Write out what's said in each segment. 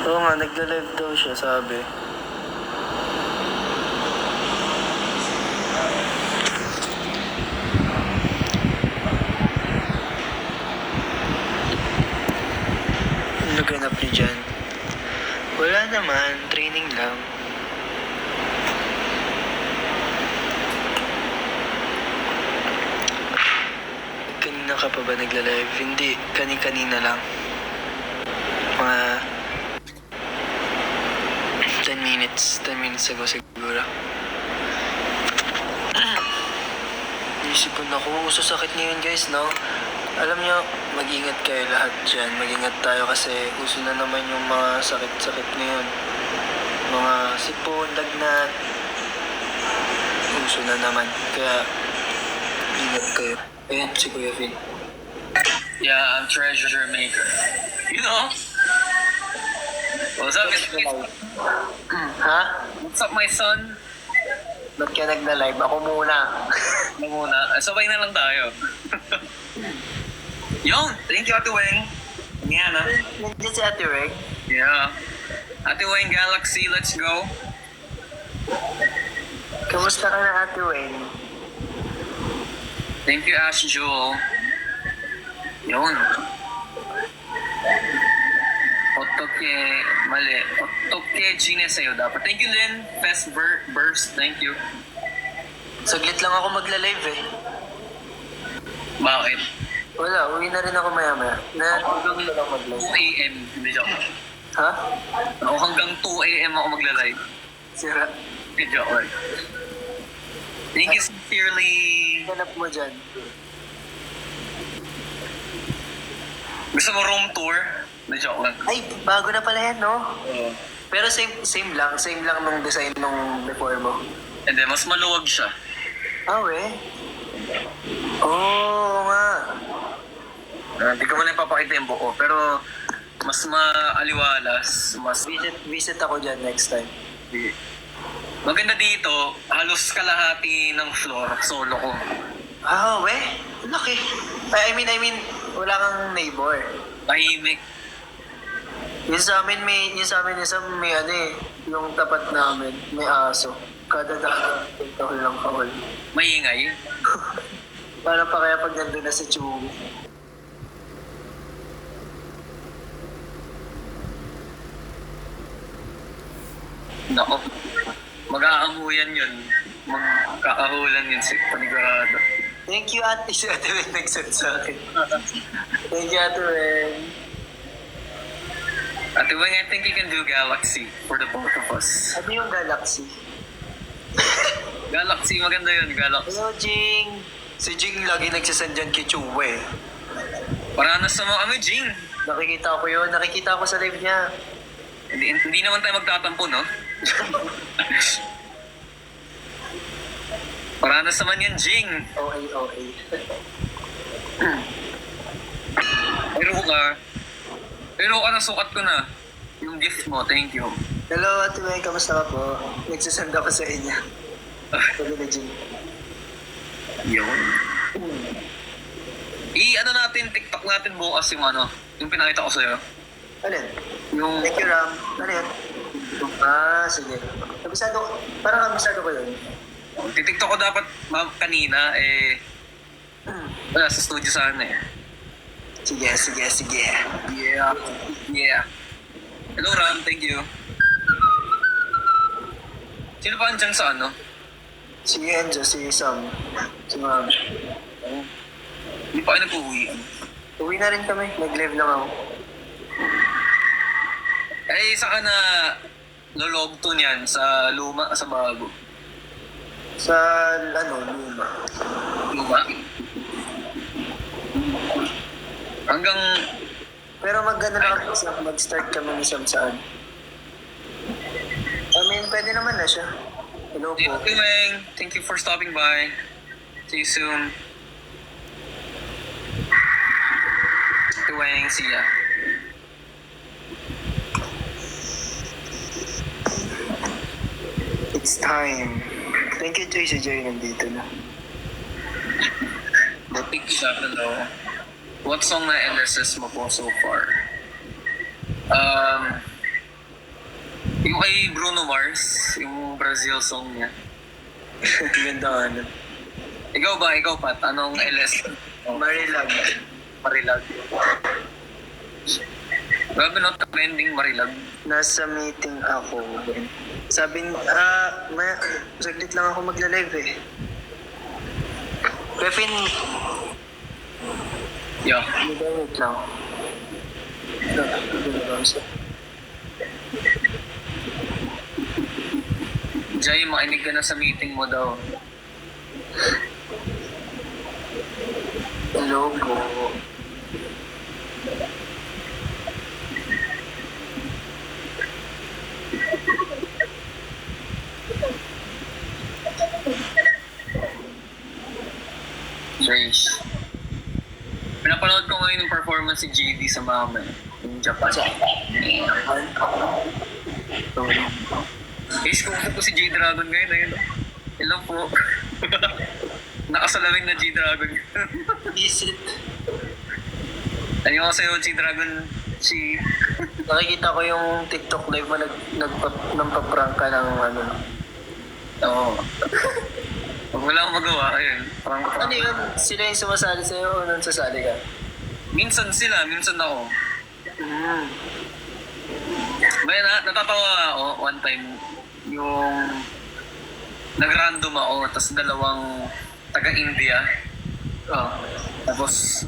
Oo nga, nagla-live daw siya, sabi. Ano ganap niyo dyan? Wala naman, training lang. Kanina ka pa ba nagla-live? Hindi, kanina lang. Mga 10 minutes ago siguro. Isipon ako, sakit ngayon guys, no? Alam nyo, mag-ingat kayo lahat dyan. Mag-ingat tayo kasi uso na naman yung mga sakit-sakit ngayon. Mga sipon, lagnat. Uso na naman. Kaya, ingat kayo. Ayan, si Kuya Finn. Yeah, I'm treasure maker. You know? What's up, Ha? What's up, my son? Ba't ka nagna-live? Ako muna. Ano muna? Sabay na lang tayo. Yon, thank you, Ate Weng. Yan, ha? Nandiyan si Ate Reg. Yeah. Ate Weng Galaxy, let's go. Kamusta ka na, Ate Weng? Thank you, Ash Jewel. Yon. Otoke, mali. Otoke Gine sa'yo dapat. Thank you, Lynn. Fest Burst, thank you. Saglit lang ako magla-live eh. Bakit? Wala, uwi na rin ako maya-maya. Hanggang Na lang mag-live. 2 a.m. Hindi joke. Ha? Ako hanggang 2 a.m. ako magla-live. Sira. Hindi joke lang. Thank you sincerely. Hanap mo dyan. Gusto mo room tour? Hindi joke lang. Ay, bago na pala yan, no? Oo. Pero same lang nung design nung before mo. And then, mas maluwag siya. Ah, we? Oo nga. Hindi ko man ipapakita yung buo, pero mas maaliwalas, mas... Visit ako dyan next time. Maganda dito, halos kalahati ng floor, solo ko. Ah, we? Laki. I mean, wala kang neighbor. Tahimik. Yung sa amin, may ano eh, yung tapat namin, may aso. Kada daan, kahol lang kahol. Maingay. Para pa kaya pag nandun na si Chewie. Nako. Mag-aamuyan yun. Magkakahulan yun si panigurado. Thank you, Ate. Si Ate Wen nag-send sa akin. Thank you, Ate Wen. Ate Weng, I think you can do Galaxy for the both of us. Ano yung Galaxy? Galaxy, maganda yun, Galaxy. Hello, Jing. Si Jing lagi nagsasend dyan kay Chewie. Paranas naman kami, Jing. Nakikita ko yun. Nakikita ko sa live niya. Hindi naman tayo magtatampo, no? Paranas naman yan, Jing. OA. Pero ka na, sukat ko na. Yung gift mo, thank you. Hello, Ate Wen. Kamusta ka po? Nagsasend ako sa inyo. Sabi na Jing. Yun. Ano natin, TikTok natin bukas yung pinakita ko sa'yo. Ano yun? Yung, Thank you, Ram. Ano yun? Ah, sige. Parang kabisado ko yun. TikTok ko dapat kanina, wala, sa studio sana eh. Sige. Yeah. Hello, Ram, thank you. Sino pa andyan sa ano? Si Enzo, si Sam. Si Ma'am. Hindi pa kayo nag-uwi. Uwi na rin kami. Nag-live lang ako. Saka na lolog to niyan sa luma, sa bago. Sa, Luma. Luma? Hanggang, Pero mag-start kami ni Sam saan. I mean, pwede naman na siya. Hello po. thank you, Weng. Thank you for stopping by. See you soon. Thank you, Weng. See ya. It's time. Thank you, Joy. Si Joy nandito na. Butik siya, hello. What song na LSS mo po so far? Yung kay Bruno Mars, yung Brazil song niya. Ganda nga nun. Ikaw ba? Ikaw, Pat? Anong LS? Marilag. Marilag. Grabe no, trending Marilag. Nasa meeting ako. Sabi, saglit lang ako magla-live eh. Pepin, Yeah. wait lang. Jay, makinig ka na sa meeting mo daw. Hello po. Strange. Pinapanood ko ngayon yung performance si JD sa Mama, yung Japan. Guys, kumusta po si J-Dragon ngayon? Ayun. Hello po. Nakasalawing na J-Dragon. Is it? Ano ko sa'yo, J-Dragon? Si... Nakikita ko yung TikTok live mo nagpa-prank ka ng ano. Oo. Pag wala akong magawa, ayun. Ano yun? Sila yung sumasali sa'yo o nang sasali ka? Minsan sila, minsan ako. Mm. May natatawa ako one time yung nag-random ako tapos dalawang taga-India. Oh. Tapos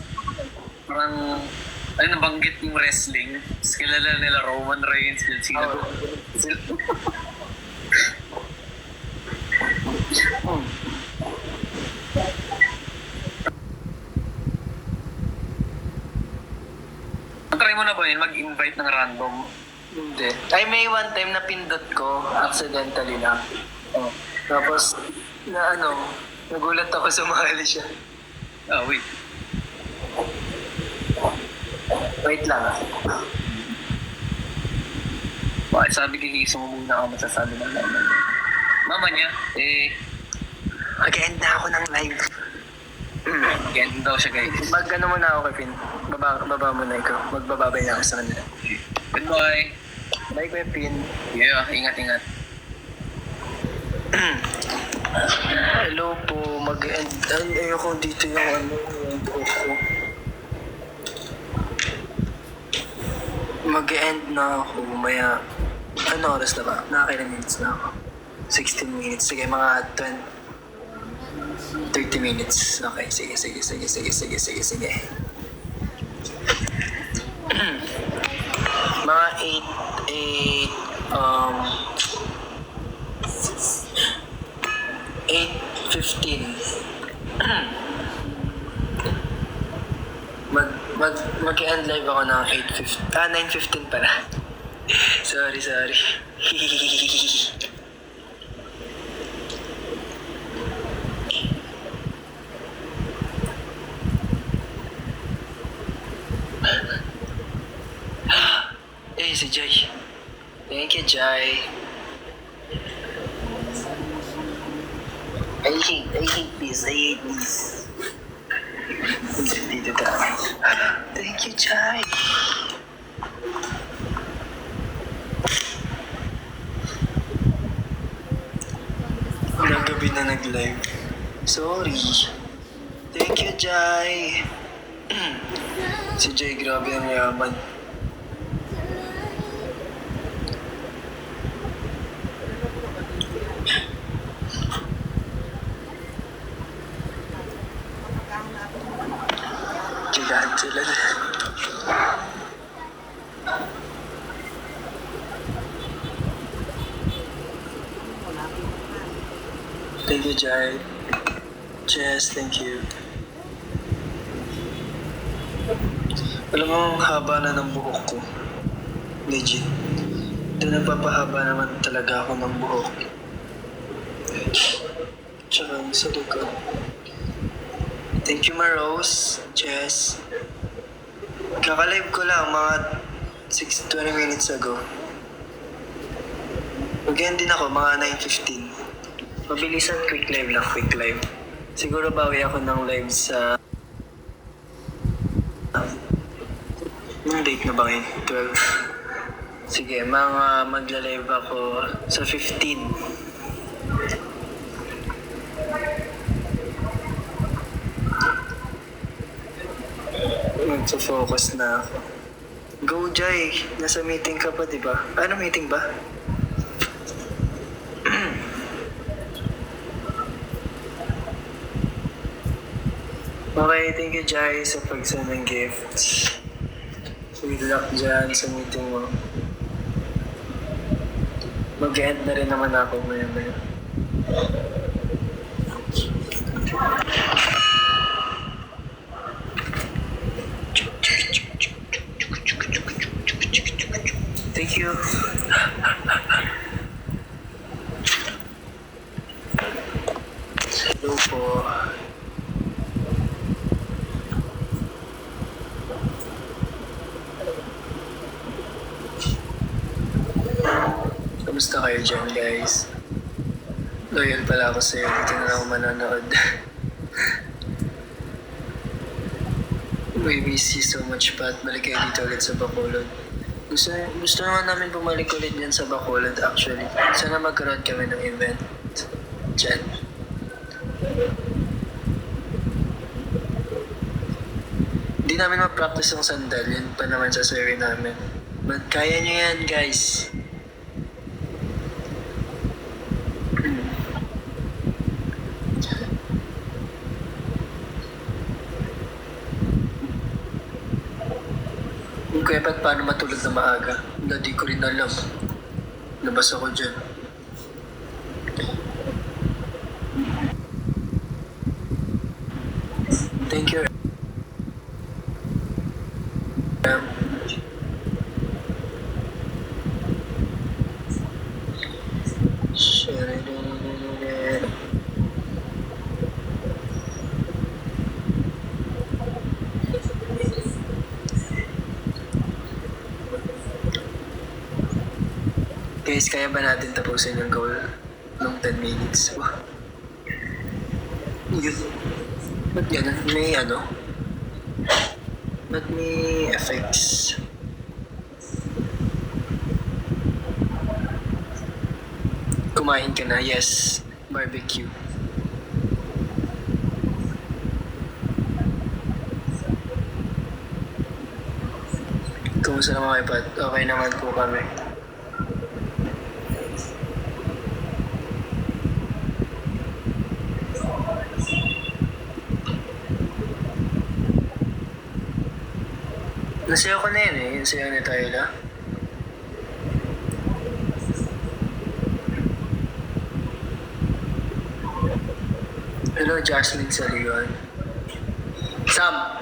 parang nabanggit yung wrestling. Tapos kilala nila Roman Reigns, John Cena. Oh. Try mo na ba yun? Mag-invite ng random? Hindi. Ay, may one time na pindot ko, accidentally lang. Oh. Tapos, nagulat ako sumali siya. Ah, wait. Wait lang ah. Bakit sabi kay Hiso mo muna ako masasabi ng mama niya? Mama niya, Mag-end na ako ng live. ganyan daw siya guys. Mag-ano muna ako kay Pin. Baba muna ikaw. Magbababay na ako sa kanila. Goodbye. Bye, Kuya Pin. Yeah, ingat-ingat. Hello po. Mag-end. Ay, ayoko dito yung buhok ko. Mag-end na ako. Maya, ano oras na ba? Nakakailan minutes na ako. 16 minutes. Sige, mga 30 minutes. Okay, sige. Mga 8:15. Mag-end live ako ng 9:15 pala. sorry. Eh, si Jai. Thank you, Jai. I hate this. Dito tayo. Thank you, Jai. Ilang gabi na nag-live. Sorry. Thank you, Jai. Si Jai, grabe ang yaman. Chigaan sila. Thank you, Jai. Jess, thank you. Alam mo, ang haba na ng buhok ko. Legit. Nagpapahaba naman talaga ako ng buhok. Tsaka sa likod. Thank you, Marose. Jess. Kakalive ko lang mga 20 minutes ago. Mag-end din ako mga 9:15. Mabilisan, quick live. Siguro bawi ako ng live sa... Anong date na ba ngayon? 12. Sige, magla-live ako sa 15. Magfo-focus na ako. Go, Jai! Nasa meeting ka pa, di ba? Ano meeting ba? Okay, thank you, Jai, sa pagsend ng gifts. Good luck dyan sa meeting mo. Mag-end na rin naman ako maya-maya. Thank you. Hello po. Kamusta kayo dyan, guys? Loyal pala ako sa'yo. Dito na ako manonood. We miss you so much, Pat. Balik kayo dito ulit sa Bacolod. Gusto naman namin bumalik ulit yan sa Bacolod, actually. Sana magkaroon kami ng event dyan. Hindi namin ma-practice ang sandal. Yun pa naman sa survey namin. But kaya nyo yan, guys. Kaya ba't paano matulog na maaga? Hindi ko rin alam. Labas ako dyan. Thank you. Guys, kaya ba natin tapusin yung goal ng 10 minutes? Wow. Yun. Ba't ganun? May ano? Ba't may effects? Kumain ka na? Yes. Barbecue. Kumusta naman kayo, Pat? Okay naman po kami. Nasayaw ko na yun eh. Yung sayaw ni Tyla. Hello, Jasmine Saligon. Sam!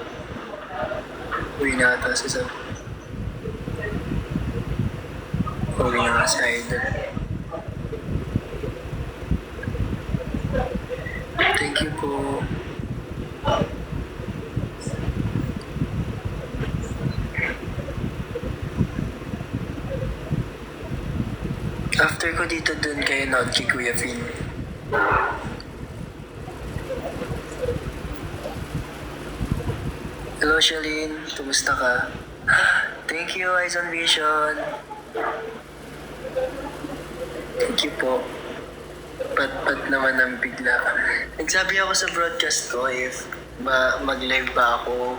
Uwi na ata si Sam. Uwi na nga si Idol. Thank you po. After ko dito dun kayo nood kay Kuya Finn. Hello, Shalene. Kumusta ka? Thank you, Eyes on Vision. Thank you po. Pat-pat naman ng bigla. Nagsabi ako sa broadcast ko if mag-live ba ako.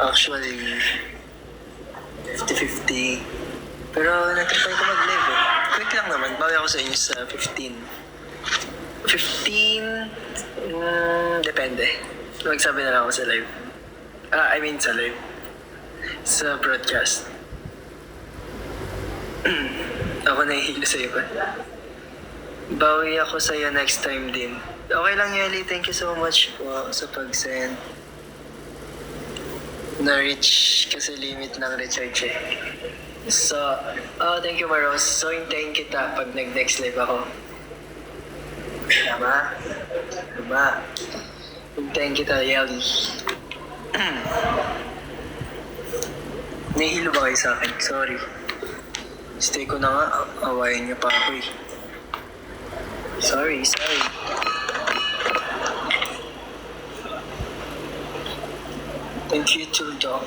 Actually, 50-50. Pero nag-try ko mag-live eh. Quick lang naman. Bawi ako sa inyo sa 15. 15? Depende. Magsabi na lang ako sa live. Sa live. Sa broadcast. Ako nahihilo sa'yo pa. Bawi ako sa'yo next time din. Okay lang, Yeli. Thank you so much po sa pag-send. Na-reach kasi limit ng recharge eh. So, thank you, Maros. So, hintayin kita pag nag-next live ako. Tama? Tama. Hintayin kita, Yeli. Nahihilo ba kayo sa akin? Sorry. Stay ko na nga. Awayan niyo pa ako eh. Sorry. Thank you too, Doc.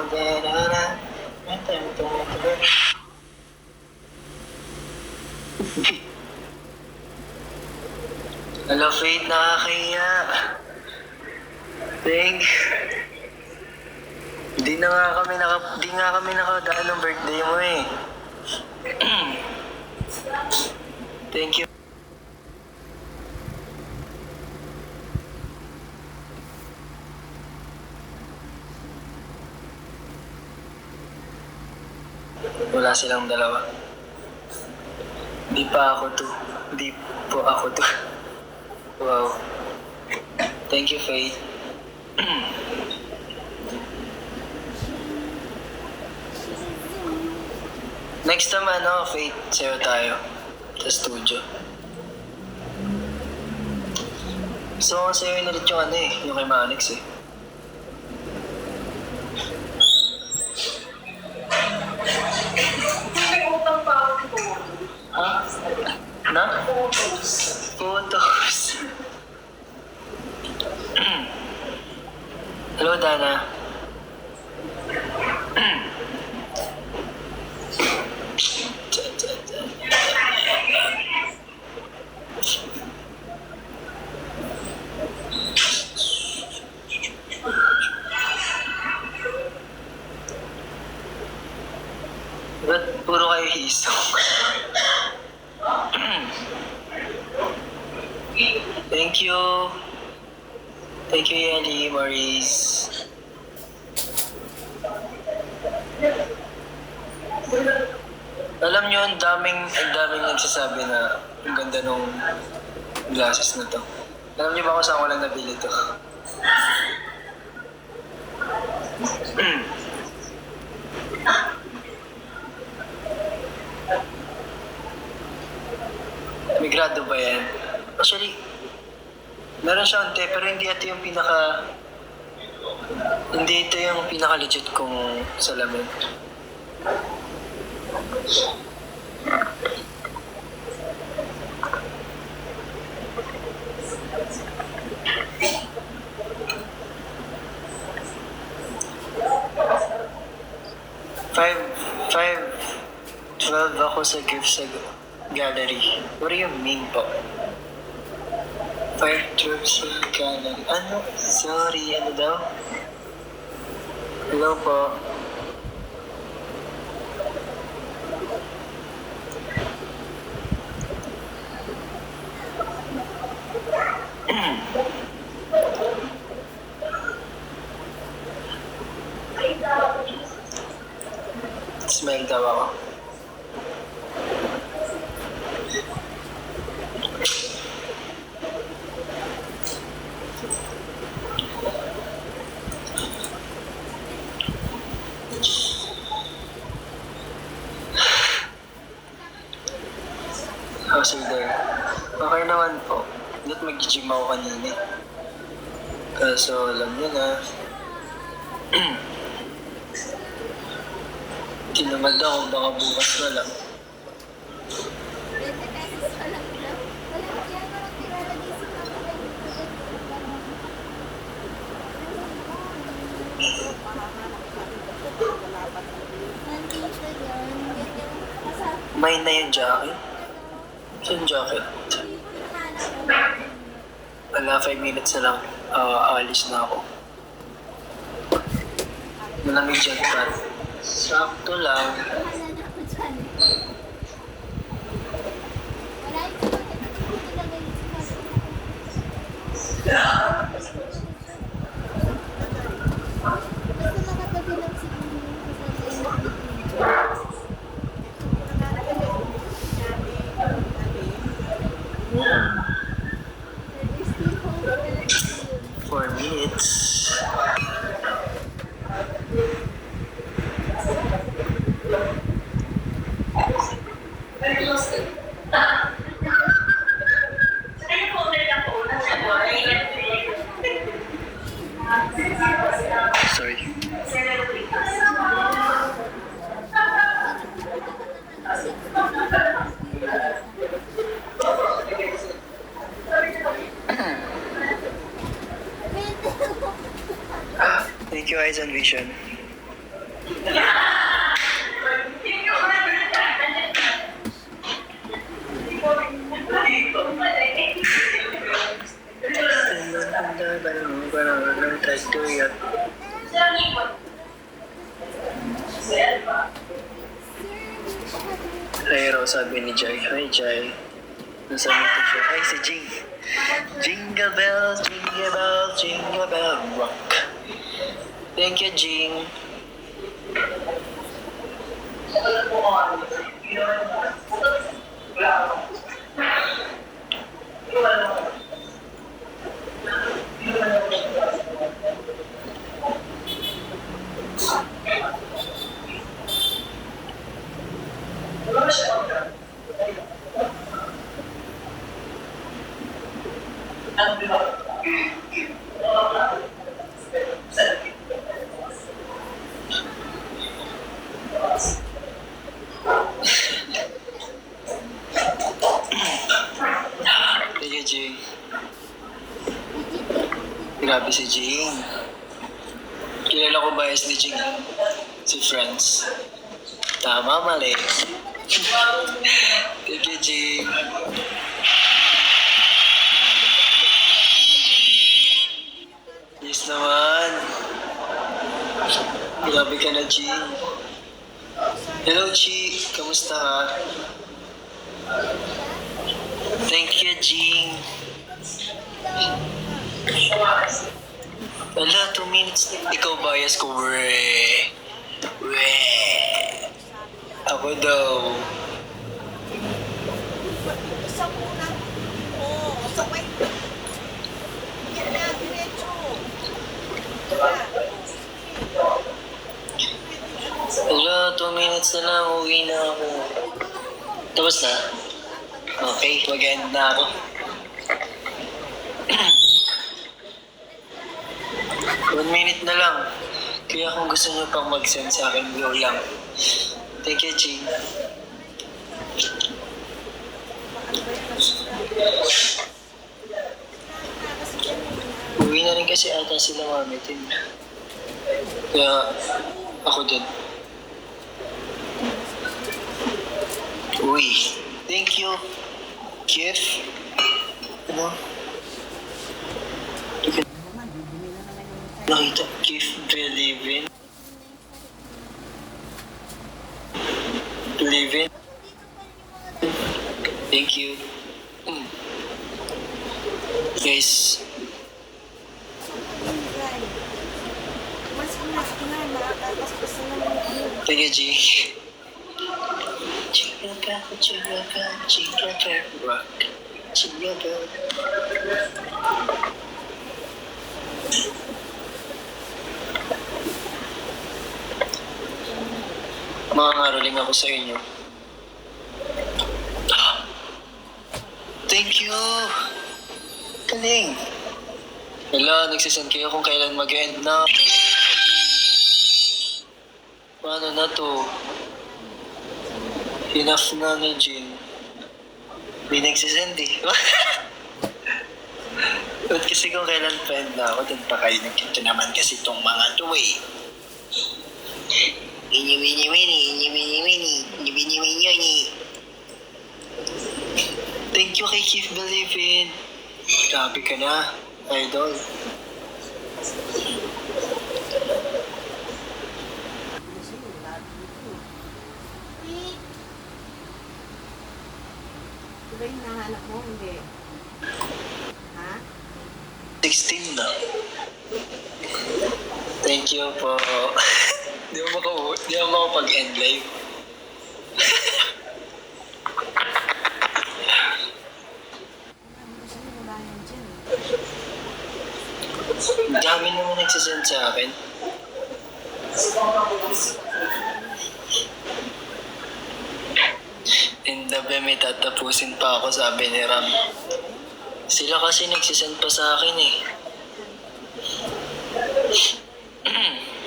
Hello, Faith, nakakahiya. Thank you. Di nga kami nakadaan ng birthday mo eh. Thank you. Wala silang dalawa. Di pa ako to. Di po ako to. Wow. Thank you, Faith. Next time, Faith, sayo tayo. Sa studio. So, sa'yo na rin yung yung kay Manix eh. Ha? Na? Photos. Hello, Dana. Ba't puro kayo hisong? Thank you. Thank you, Yeli, Maurice. Alam nyo, ang daming nagsasabi na ang ganda nung glasses na to. Alam nyo ba kung saan ko lang nabili to? Migrado ba yan? Actually, meron siya ante, pero hindi ito yung hindi ito yung pinaka-legit kong salamin. Five, 12 ako sa gift sa gallery. What do you mean po? 5-12 sa gallery. Ano? Sorry, ano daw? Hello po. Smell daw ako. How's your day? Okay naman po. Ba't mag-gym ako kanina? Kaso alam nyo na. Tinamad ako, baka bukas na lang. May na yung jacket? Saan jacket? Wala, 5 minutes na lang. Alis na ako. Malamig dyan pa. Sakto lang. Four minutes. Sorry. Thank you, Eyes and Vision. sabi ni Jai. Hi, Jai. Nasa meeting siya. Hi, si Jing. Jingle bells, jingle bells, jingle bell rock. Thank you, Jing. Thank you, Jing. Grabe si Jing. Kilala ko bias ni Jing. Si Friends. Tama, mali. Thank you, Jing. Yes naman. Grabe ka na, Jing. Hello, Chi. Kamusta ka? Thank you, Jing. Wala, 2 minutes. Ikaw bias ko, we. We. Ako daw. Isa muna. Oo, sabay. Yan na, diretso. Wala, 2 minutes na lang. Uwi na ako. Tapos na? Okay, mag-end na ako. One minute na lang. Kaya kung gusto niyo pang mag-send sa akin, go lang. Thank you, Jing. Uwi na rin kasi ata sila mami din. Kaya ako din. Uy, thank you. Kif? Ano? Nakita, Kif, believe in. Believe in. Thank you. Guys, Mas umas na, makakapaspas na naman. thank you, G. Chicago, Chicago, Chicago, rock. Chicago. Makakaroling ako sa inyo. Thank you! Galing! Wala, nagsisend kayo kung kailan mag-end na. Paano na to? Enough na ni Jin. May nagsisend eh. Ba't kasi kung kailan friend na ako, dun pa kayo nagkita naman kasi itong mga to eh. Ini. Thank you kay Keith Believin. Grabe ka na, idol. Diba yung nahanap mo? Hindi. Ha? 16 na. Thank you po. Di mo makapag-end live. Kasi wala yan dyan. Ang dami naman nagsasend sa akin. Hindi may tatapusin pa ako, sabi ni Ram. Sila kasi nagsisend pa sa akin eh.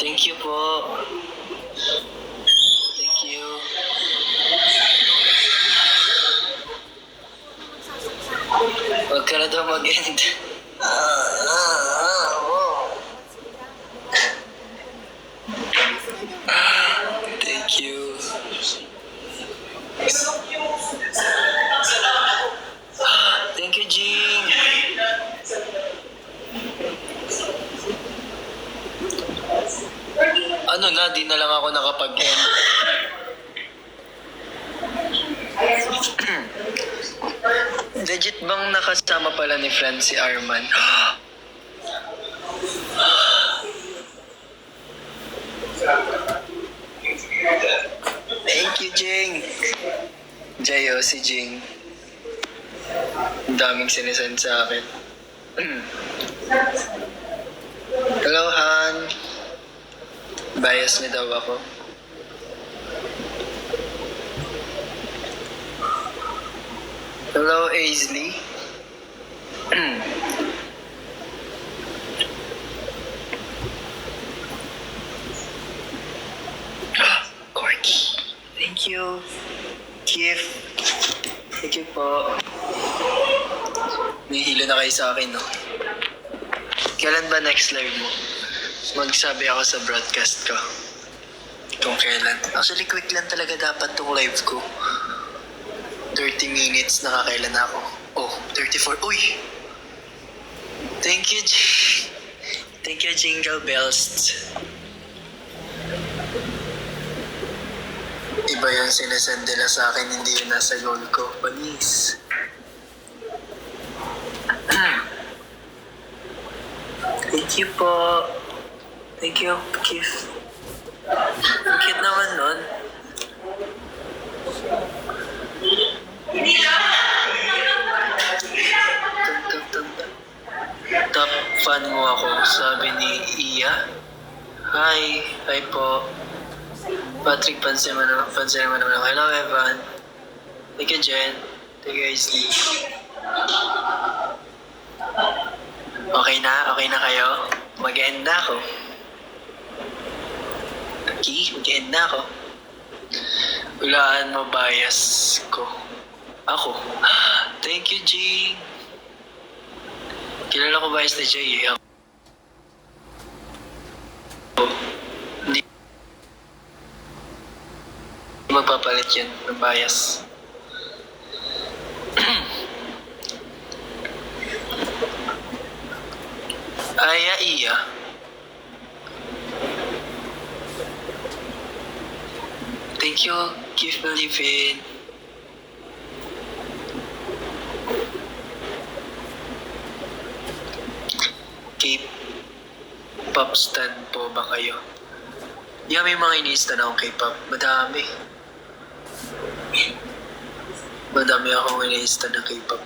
Thank you po. Thank you. Huwag ka na daw mag-end. Thank you. Thank you, Jing. Ano na, di na lang ako nakapag-end. Legit bang nakasama pala ni friend si Arman? Thank you, Jing. Jayo, si Jing. Ang daming sinisend sa akin. Hello, Han. Bias niyo daw ako. Hello, Aisley. Corky. Thank you. Kif. Thank you po. Nihilo na kayo sa akin, no? Kailan ba next live mo? Magsabi ako sa broadcast ko. Kung kailan. Actually, quick lang talaga dapat tong live ko. 30 minutes, nakakailan ako. Oh, 34. Uy! Thank you, Thank you, Jingle Bells. Iba yung sinasend nila sa akin, hindi yun nasa goal ko. Panis. Thank you po. Thank you, Kif. Ang cute naman nun. Top fan mo ako, sabi ni Iya. Hi, hi po. Patrick, pansin mo naman ako. Hello, Evan. Thank you, Jen. Thank you, Aisley. Okay na kayo? Mag-end na ako. Okay, mag-end na ako. Hulaan mo bias ko. Ako. Thank you, G. Kilala ko bias ni Jay eh. Hindi magpapalit yan ng bias. Aya iya. Thank you, Keep Believing. K-pop stan po ba kayo? Yeah, may mga iniista na akong K-pop. Madami. Madami akong iniista na K-pop.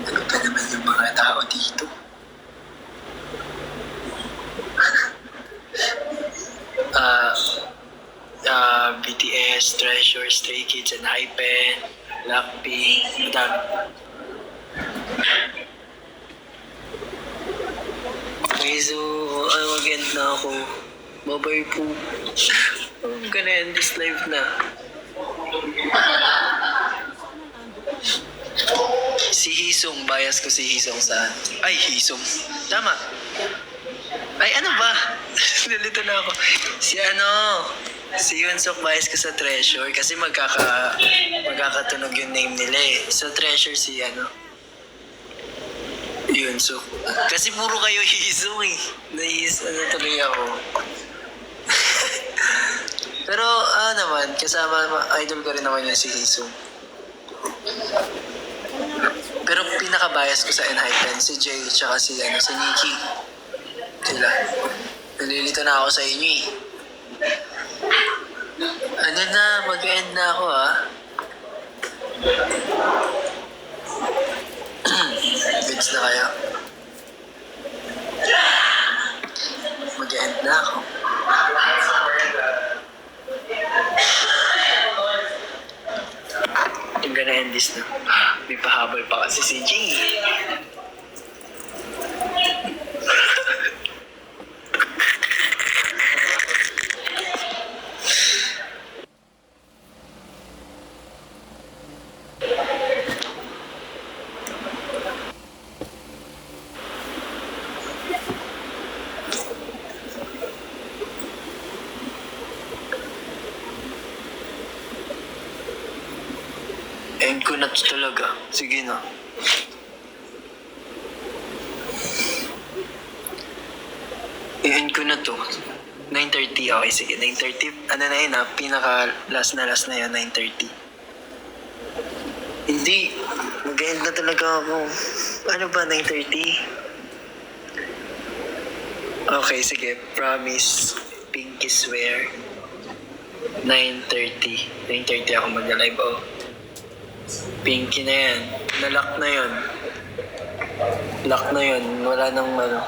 Ano pa naman yung mga tao dito? BTS, Treasure, Stray Kids, and Hypen, Blackpink, madami. Okay, so, mag-end na ako. Bye-bye po. I'm gonna end this live na. Si Hisong, bias ko si Hisong saan? Ay, Hisong. Tama. Ay, ano ba? Nalito na ako. Si Yunsuk bias ko sa Treasure kasi magkakatunog yung name nila eh. So, Treasure si Yunsuk. Kasi puro kayo Hisong eh. Tuloy ako. Pero, naman, kasama, idol ko rin naman yung si Hisong. Pero pinaka-bias ko sa Enhypen, si Jay, tsaka si Nikki. Sila. Nalilito na ako sa inyo eh. Ano na, mag-end na ako Bits na kayo. Mag-end na ako. I'm gonna end this na. May pahabol pa kasi si G. End ko na talaga. Sige na. I-end ko na to. 9:30. Okay, sige. 9:30. Ano na yun Pinaka last na yun. 9:30. Hindi. Mag-end na talaga ako. Ano ba, 9:30? Okay, sige. Promise. Pinky swear. 9:30. 9:30 ako mag-live. Oh. Pinky na yan. Nalock na yun. Lock na yun. Wala nang ano.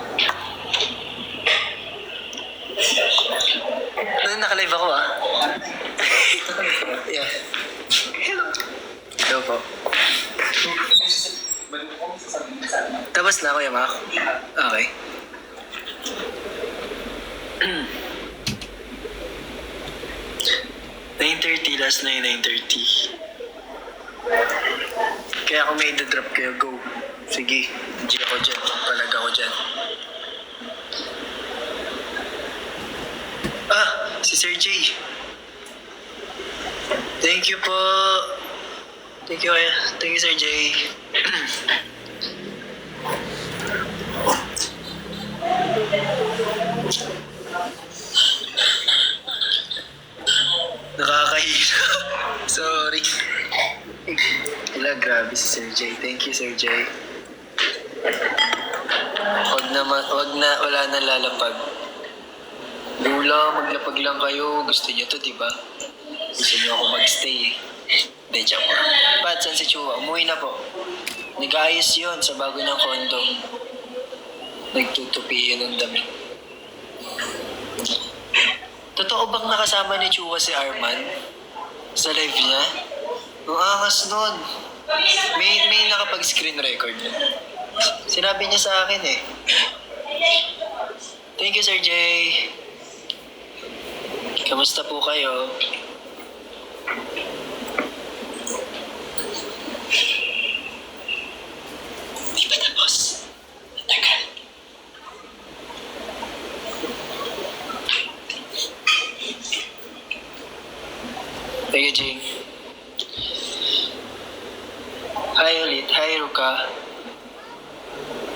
Naka-live ako ah. Yeah. Hello po. Tapos na ako, Yamak. Okay. Last na yung 9:30. Kaya kung may drop kayo, go. Sige, G ako dyan. Palag ako dyan. Ah, si Sir J. Thank you po. Thank you, Sir J. Nakakahiya. Sorry. Grabe si Sir J. Thank you, Sir J. Wala na lalapag. Lula, maglapag lang kayo. Gusto niyo to, di ba? Gusto niyo ako magstay eh. Hindi, joke mo. Pat, saan si Chua? Umuwi na po. Nag-ayos yun sa bago niyang condo. Nagtutupi yun ng damit. Totoo bang nakasama ni Chua si Arman? Sa live niya? Ang angas nun. May nakapag-screen record niya. Sinabi niya sa akin eh. Thank you, Sir J. Kamusta po kayo? Di ba tapos? Tagal. Thank you, Jing. Hi ulit. Hi, Ruka.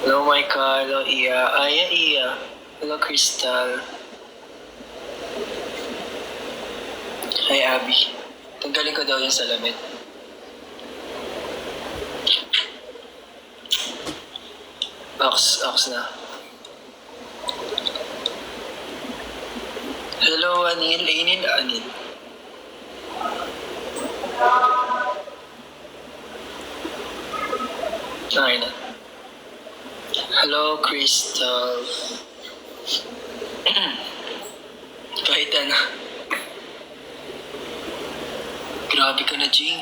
Hello, Micah. Hello, Iya. Iya. Hello, Crystal. Hi, Abby. Tanggalin ko daw yung salamin. Ox na. Hello, Anil. Anil. Okay na. Hello, Crystal. Kahit ano. Grabe ka na, Jing.